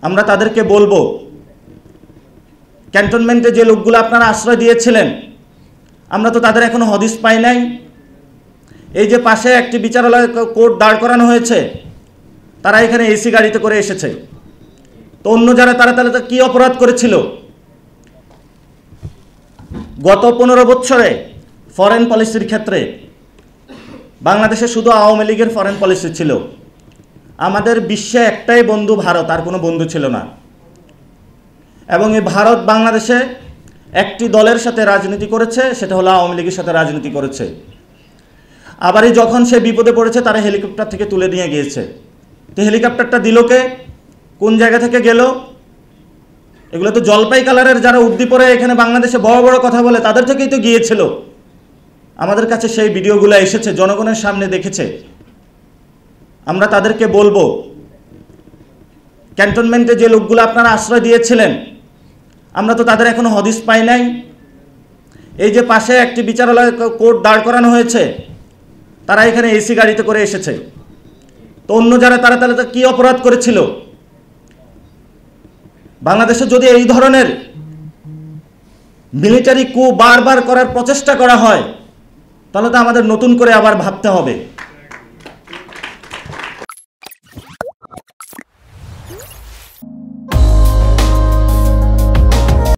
আমরা তাদেরকে বলবো, ক্যান্টনমেন্টে যে লোকগুলো আপনারা আশ্রয় দিয়েছিলেন, আমরা তো তাদের এখনো হদিস পাই নাই। এই যে পাশে একটি বিচারালয় কোর্ট দাঁড় করানো হয়েছে, তারা এখানে এসি গাড়িতে করে এসেছে। তো অন্য যারা তারা কি অপরাধ করেছিল? গত 15 বছরে ফরেন পলিসির ক্ষেত্রে বাংলাদেশে শুধু আওয়ামী লীগের ফরেন পলিসি ছিল। আমাদের বিশ্বে একটাই বন্ধু ভারত, আর কোনো বন্ধু ছিল না। এবং এই ভারত বাংলাদেশে একটি দলের সাথে রাজনীতি করেছে, সেটা হলো আওয়ামী লীগের সাথে রাজনীতি করেছে। আবারই যখন সে বিপদে পড়েছে, তারা হেলিকপ্টার থেকে তুলে নিয়ে গিয়েছে। তো হেলিকপ্টারটা দিল কে? কোন জায়গা থেকে গেল? এগুলো তো জলপাই কালারের যারা উর্দি পরে এখানে বাংলাদেশে বড় বড় কথা বলে, তাদের থেকেই তো গিয়েছিল। আমাদের কাছে সেই ভিডিওগুলো এসেছে, জনগণের সামনে দেখেছে। আমরা তাদেরকে বলবো, ক্যান্টনমেন্টে যে লোকগুলো আপনারা আশ্রয় দিয়েছিলেন, আমরা তো তাদের এখনো হদিস পাই নাই। এই যে পাশে একটি বিচারালয় কোর্ট দাঁড় করানো হয়েছে, তারা এখানে এসি গাড়িতে করে এসেছে। তো অন্য যারা তারা কি অপরাধ করেছিল? বাংলাদেশে যদি এই ধরনের মিলিটারি কু বারবার করার প্রচেষ্টা করা হয়, তাহলে তো আমাদের নতুন করে আবার ভাবতে হবে।